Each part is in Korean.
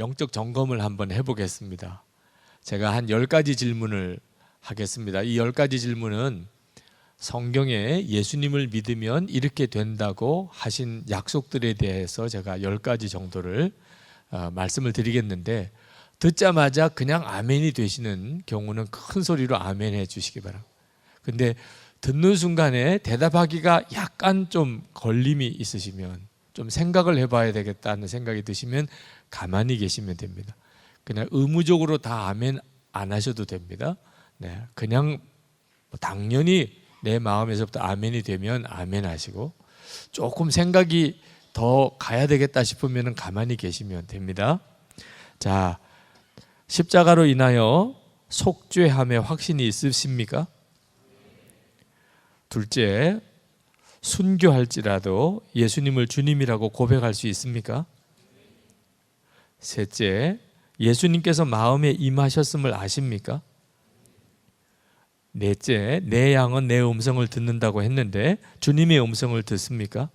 영적 점검을 한번 해보겠습니다. 제가 한 10가지 질문을 하겠습니다. 이 10가지 질문은 성경에 예수님을 믿으면 이렇게 된다고 하신 약속들에 대해서 제가 10가지 정도를 말씀을 드리겠는데, 듣자마자 그냥 아멘이 되시는 경우는 큰 소리로 아멘 해 주시기 바랍니다. 근데 듣는 순간에 대답하기가 약간 좀 걸림이 있으시면, 좀 생각을 해봐야 되겠다는 생각이 드시면 가만히 계시면 됩니다. 그냥 의무적으로 다 아멘 안 하셔도 됩니다. 네, 그냥 당연히 내 마음에서부터 아멘이 되면 아멘 하시고, 조금 생각이 더 가야 되겠다 싶으면 가만히 계시면 됩니다. 자, 십자가로 인하여 속죄함의 확신이 있으십니까? 둘째, 순교할지라도 예수님을 주님이라고 고백할 수 있습니까? 셋째, 예수님께서 마음에 임하셨음을 아십니까? 넷째, 내 양은 내 음성을 듣는다고 했는데 주님의 음성을 듣습니까?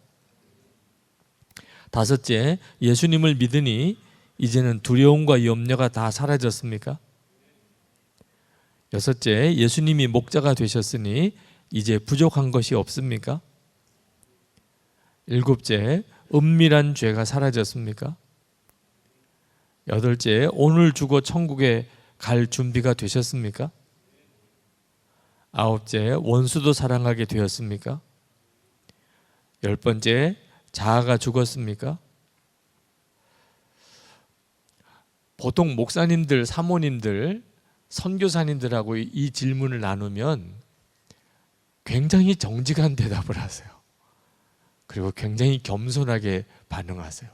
다섯째, 예수님을 믿으니 이제는 두려움과 염려가 다 사라졌습니까? 여섯째, 예수님이 목자가 되셨으니 이제 부족한 것이 없습니까? 일곱째, 은밀한 죄가 사라졌습니까? 여덟째, 오늘 죽어 천국에 갈 준비가 되셨습니까? 아홉째, 원수도 사랑하게 되었습니까? 열 번째, 자아가 죽었습니까? 보통 목사님들, 사모님들, 선교사님들하고 이 질문을 나누면 굉장히 정직한 대답을 하세요. 그리고 굉장히 겸손하게 반응하세요.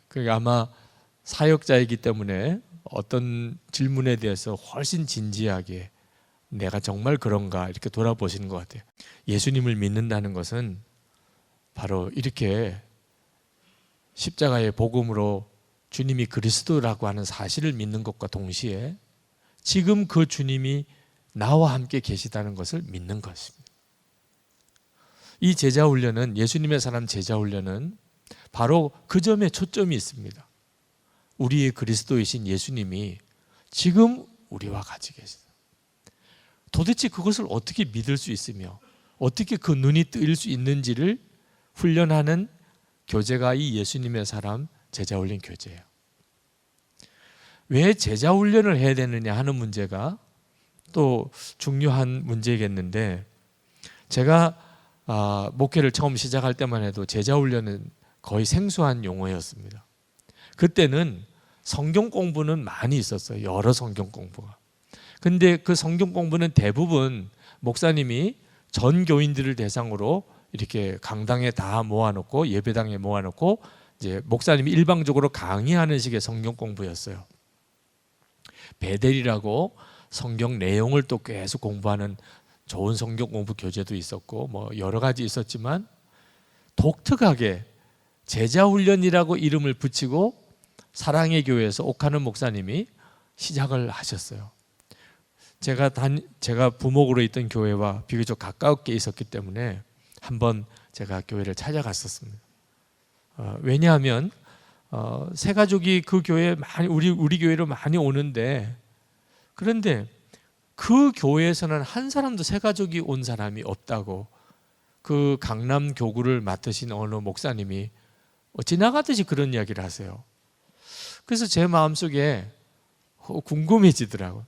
그게 아마 사역자이기 때문에 어떤 질문에 대해서 훨씬 진지하게 내가 정말 그런가 이렇게 돌아보시는 것 같아요. 예수님을 믿는다는 것은 바로 이렇게 십자가의 복음으로 주님이 그리스도라고 하는 사실을 믿는 것과 동시에 지금 그 주님이 나와 함께 계시다는 것을 믿는 것입니다. 이 제자훈련은, 예수님의 사람 제자훈련은 바로 그 점에 초점이 있습니다. 우리의 그리스도이신 예수님이 지금 우리와 같이 계시다. 도대체 그것을 어떻게 믿을 수 있으며 어떻게 그 눈이 뜨일 수 있는지를 훈련하는 교재가 이 예수님의 사람 제자훈련 교재예요. 왜 제자훈련을 해야 되느냐 하는 문제가 또 중요한 문제겠는데, 제가 목회를 처음 시작할 때만 해도 제자훈련은 거의 생소한 용어였습니다. 그때는 성경 공부는 많이 있었어요. 여러 성경 공부가. 근데 그 성경 공부는 대부분 목사님이 전 교인들을 대상으로 이렇게 강당에 다 모아놓고, 예배당에 모아놓고 이제 목사님이 일방적으로 강의하는 식의 성경 공부였어요. 베델이라고 성경 내용을 또 계속 공부하는 좋은 성경 공부 교재도 있었고 뭐 여러 가지 있었지만, 독특하게 제자훈련이라고 이름을 붙이고 사랑의 교회에서 옥하는 목사님이 시작을 하셨어요. 제가 부목으로 있던 교회와 비교적 가깝게 있었기 때문에 한번 제가 교회를 찾아갔었습니다. 왜냐하면 새 가족이 그 교회에 많이 우리 교회로 많이 오는데, 그런데 그 교회에서는 한 사람도 새 가족이 온 사람이 없다고 그 강남 교구를 맡으신 어느 목사님이 지나가듯이 그런 이야기를 하세요. 그래서 제 마음속에 궁금해지더라고요.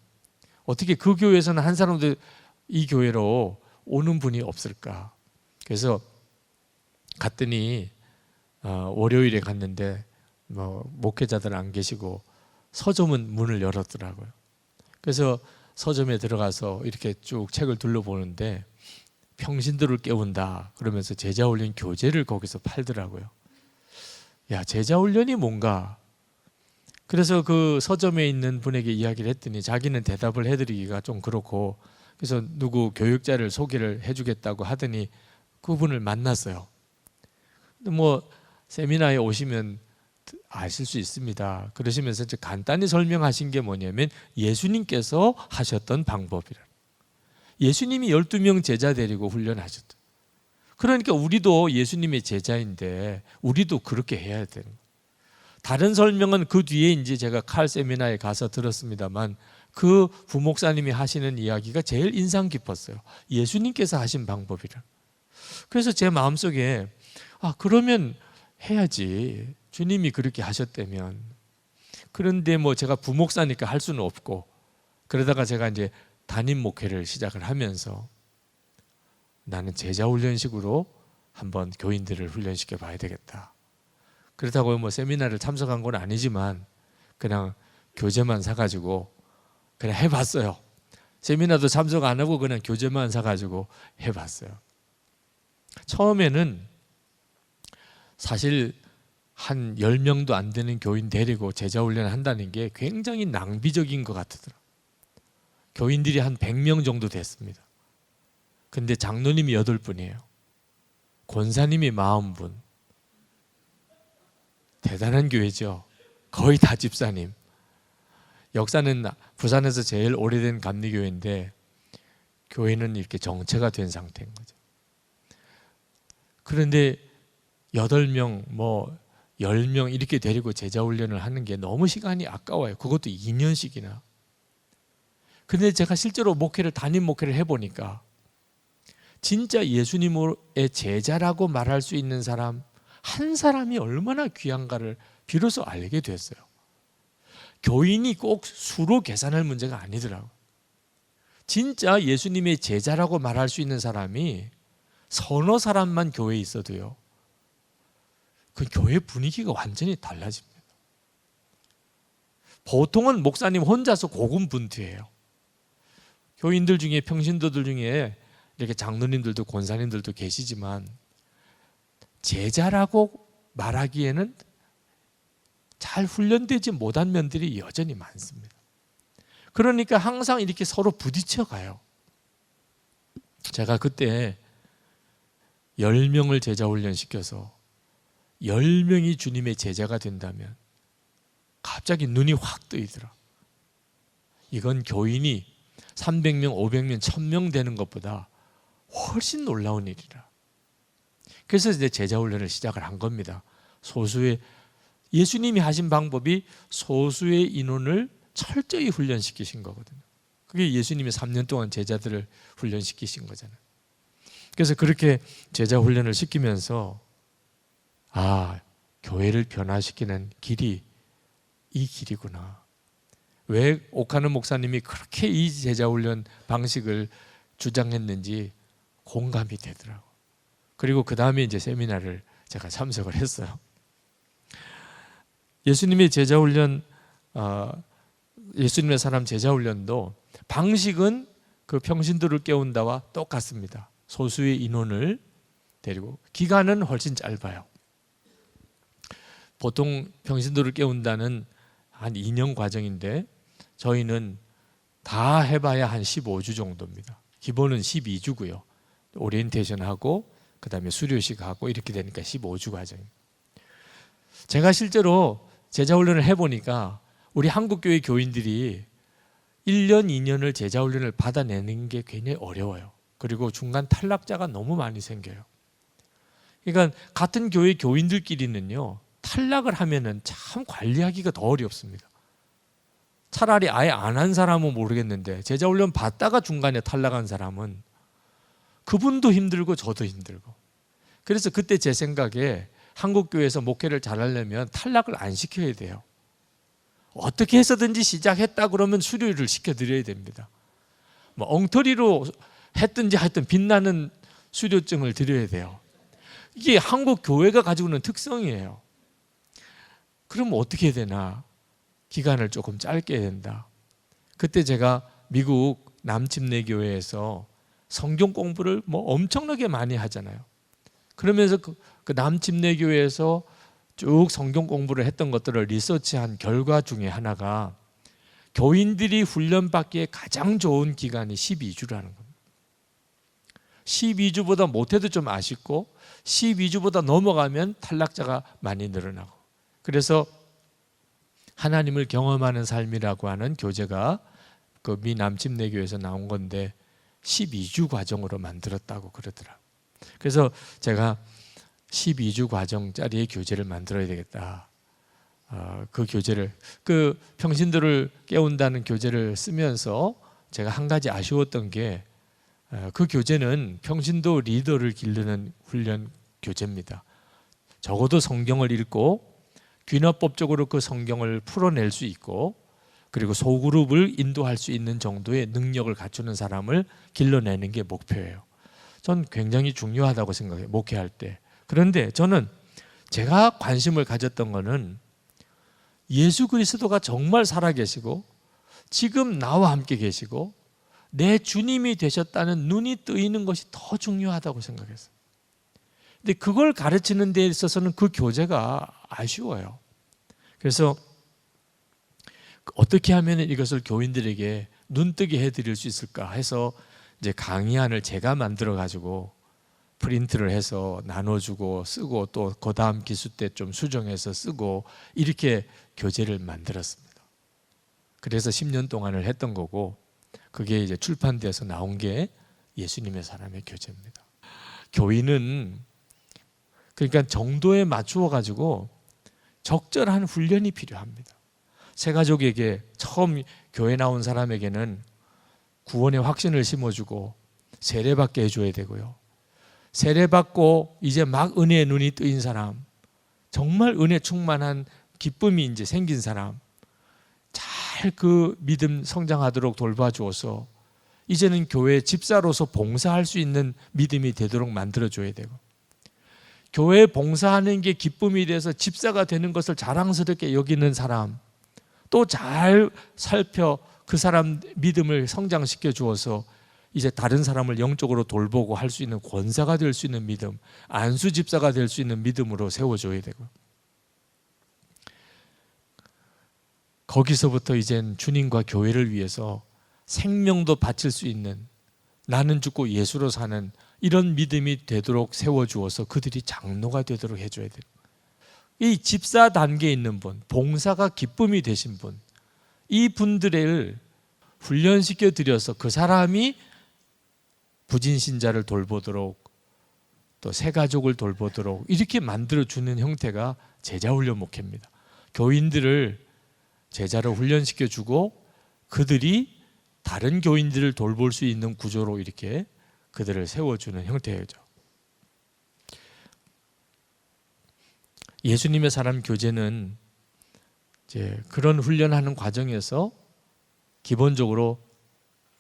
어떻게 그 교회에서는 한 사람도 이 교회로 오는 분이 없을까? 그래서 갔더니 월요일에 갔는데 목회자들 안 계시고 서점은 문을 열었더라고요. 그래서 서점에 들어가서 이렇게 쭉 책을 둘러보는데 평신도를 깨운다 그러면서 제자훈련 교재를 거기서 팔더라고요. 야, 제자훈련이 뭔가? 그래서 그 서점에 있는 분에게 이야기를 했더니 자기는 대답을 해드리기가 좀 그렇고, 그래서 누구 교육자를 소개를 해주겠다고 하더니 그분을 만났어요. 뭐 세미나에 오시면 아실 수 있습니다. 그러시면서 이제 간단히 설명하신 게 뭐냐면 예수님께서 하셨던 방법이라. 예수님이 12명 제자 데리고 훈련하셨다. 그러니까 우리도 예수님의 제자인데 우리도 그렇게 해야 되는 거예요. 다른 설명은 그 뒤에 이제 제가 칼 세미나에 가서 들었습니다만 그 부목사님이 하시는 이야기가 제일 인상 깊었어요. 예수님께서 하신 방법이라. 그래서 제 마음속에 그러면 해야지. 주님이 그렇게 하셨다면. 그런데 뭐 제가 부목사니까 할 수는 없고, 그러다가 제가 이제 담임 목회를 시작을 하면서 나는 제자 훈련식으로 한번 교인들을 훈련시켜 봐야 되겠다. 그렇다고 뭐 세미나를 참석한 건 아니지만 그냥 교재만 사가지고 그냥 해봤어요. 세미나도 참석 안 하고 그냥 교재만 사가지고 해봤어요. 처음에는 사실 한 10명도 안 되는 교인 데리고 제자 훈련을 한다는 게 굉장히 낭비적인 것 같더라고요. 교인들이 한 100명 정도 됐습니다. 근데 장로님이 8분이에요. 권사님이 40분. 대단한 교회죠. 거의 다 집사님. 역사는 부산에서 제일 오래된 감리교회인데 교회는 이렇게 정체가 된 상태인 거죠. 그런데 8명, 10명 이렇게 데리고 제자 훈련을 하는 게 너무 시간이 아까워요. 그것도 2년씩이나. 근데 제가 실제로 담임 목회를 해보니까 진짜 예수님의 제자라고 말할 수 있는 사람 한 사람이 얼마나 귀한가를 비로소 알게 됐어요. 교인이 꼭 수로 계산할 문제가 아니더라고요. 진짜 예수님의 제자라고 말할 수 있는 사람이 서너 사람만 교회에 있어도요, 그 교회 분위기가 완전히 달라집니다. 보통은 목사님 혼자서 고군분투해요. 교인들 중에, 평신도들 중에 이렇게 장로님들도 권사님들도 계시지만 제자라고 말하기에는 잘 훈련되지 못한 면들이 여전히 많습니다. 그러니까 항상 이렇게 서로 부딪혀 가요. 제가 그때 10명을 제자 훈련시켜서 10명이 주님의 제자가 된다면 갑자기 눈이 확 뜨이더라. 이건 교인이 300명, 500명, 1000명 되는 것보다 훨씬 놀라운 일이라. 그래서 이제 제자 훈련을 시작을 한 겁니다. 예수님이 하신 방법이 소수의 인원을 철저히 훈련시키신 거거든요. 그게 예수님이 3년 동안 제자들을 훈련시키신 거잖아요. 그래서 그렇게 제자 훈련을 시키면서 교회를 변화시키는 길이 이 길이구나. 왜 옥하는 목사님이 그렇게 이 제자 훈련 방식을 주장했는지 공감이 되더라고요. 그리고 그 다음에 이제 세미나를 제가 참석을 했어요. 예수님의 제자 훈련, 예수님의 사람 제자 훈련도 방식은 그 평신도를 깨운다와 똑같습니다. 소수의 인원을 데리고 기간은 훨씬 짧아요. 보통 평신도를 깨운다는 한 2년 과정인데 저희는 다 해봐야 한 15주 정도입니다. 기본은 12주고요. 오리엔테이션하고 그 다음에 수료식하고 이렇게 되니까 15주 과정입니다. 제가 실제로 제자훈련을 해보니까 우리 한국교회 교인들이 1년, 2년을 제자훈련을 받아내는 게 굉장히 어려워요. 그리고 중간 탈락자가 너무 많이 생겨요. 그러니까 같은 교회 교인들끼리는요, 탈락을 하면은 참 관리하기가 더 어렵습니다. 차라리 아예 안 한 사람은 모르겠는데 제자훈련 받다가 중간에 탈락한 사람은 그분도 힘들고 저도 힘들고. 그래서 그때 제 생각에 한국교회에서 목회를 잘하려면 탈락을 안 시켜야 돼요. 어떻게 해서든지 시작했다 그러면 수료를 시켜드려야 됩니다. 엉터리로 했든지 하여튼 빛나는 수료증을 드려야 돼요. 이게 한국 교회가 가지고 있는 특성이에요. 그럼 어떻게 해야 되나? 기간을 조금 짧게 해야 된다. 그때 제가 미국 남침내교회에서 성경 공부를 엄청나게 많이 하잖아요. 그러면서 그 남침내교회에서 쭉 성경 공부를 했던 것들을 리서치한 결과 중에 하나가 교인들이 훈련받기에 가장 좋은 기간이 12주라는 겁니다. 12주보다 못해도 좀 아쉽고 12주보다 넘어가면 탈락자가 많이 늘어나고. 그래서 하나님을 경험하는 삶이라고 하는 교재가 그 미 남침내교에서 나온 건데 12주 과정으로 만들었다고 그러더라고요. 그래서 제가 12주 과정짜리의 교재를 만들어야 되겠다. 그 교재를, 그 평신도를 깨운다는 교재를 쓰면서 제가 한 가지 아쉬웠던 게, 그 교재는 평신도 리더를 기르는 훈련 교재입니다. 적어도 성경을 읽고 귀납법적으로 그 성경을 풀어낼 수 있고, 그리고 소그룹을 인도할 수 있는 정도의 능력을 갖추는 사람을 길러내는 게 목표예요. 전 굉장히 중요하다고 생각해요, 목회할 때. 그런데 저는 제가 관심을 가졌던 거는 예수 그리스도가 정말 살아계시고 지금 나와 함께 계시고 내 주님이 되셨다는 눈이 뜨이는 것이 더 중요하다고 생각했어요. 근데 그걸 가르치는 데 있어서는 그 교재가 아쉬워요. 그래서 어떻게 하면 이것을 교인들에게 눈뜨게 해드릴 수 있을까 해서 이제 강의안을 제가 만들어 가지고 프린트를 해서 나눠주고 쓰고, 또 그 다음 기수 때 좀 수정해서 쓰고, 이렇게 교재를 만들었습니다. 그래서 10년 동안을 했던 거고, 그게 이제 출판돼서 나온 게 예수님의 사람의 교재입니다. 교인은 그러니까 정도에 맞추어 가지고 적절한 훈련이 필요합니다. 새 가족에게, 처음 교회 나온 사람에게는 구원의 확신을 심어주고 세례받게 해줘야 되고요. 세례받고 이제 막 은혜의 눈이 뜨인 사람, 정말 은혜 충만한 기쁨이 이제 생긴 사람, 잘 그 믿음 성장하도록 돌봐주어서 이제는 교회 집사로서 봉사할 수 있는 믿음이 되도록 만들어줘야 되고, 교회 봉사하는 게 기쁨이 돼서 집사가 되는 것을 자랑스럽게 여기는 사람, 또 잘 살펴 그 사람 믿음을 성장시켜 주어서 이제 다른 사람을 영적으로 돌보고 할 수 있는 권사가 될 수 있는 믿음, 안수 집사가 될 수 있는 믿음으로 세워줘야 되고, 거기서부터 이젠 주님과 교회를 위해서 생명도 바칠 수 있는, 나는 죽고 예수로 사는 이런 믿음이 되도록 세워주어서 그들이 장로가 되도록 해줘야 돼요. 이 집사 단계에 있는 분, 봉사가 기쁨이 되신 분, 이 분들을 훈련시켜 드려서 그 사람이 부진신자를 돌보도록, 또 새 가족을 돌보도록 이렇게 만들어주는 형태가 제자훈련 목회입니다. 교인들을 제자로 훈련시켜주고 그들이 다른 교인들을 돌볼 수 있는 구조로 이렇게 그들을 세워주는 형태죠. 예수님의 사람 교재는 이제 그런 훈련하는 과정에서 기본적으로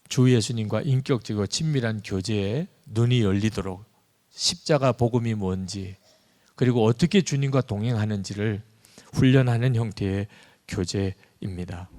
주 예수님과 인격적이고 친밀한 교제에 눈이 열리도록 십자가 복음이 뭔지, 그리고 어떻게 주님과 동행하는지를 훈련하는 형태의 교재입니다.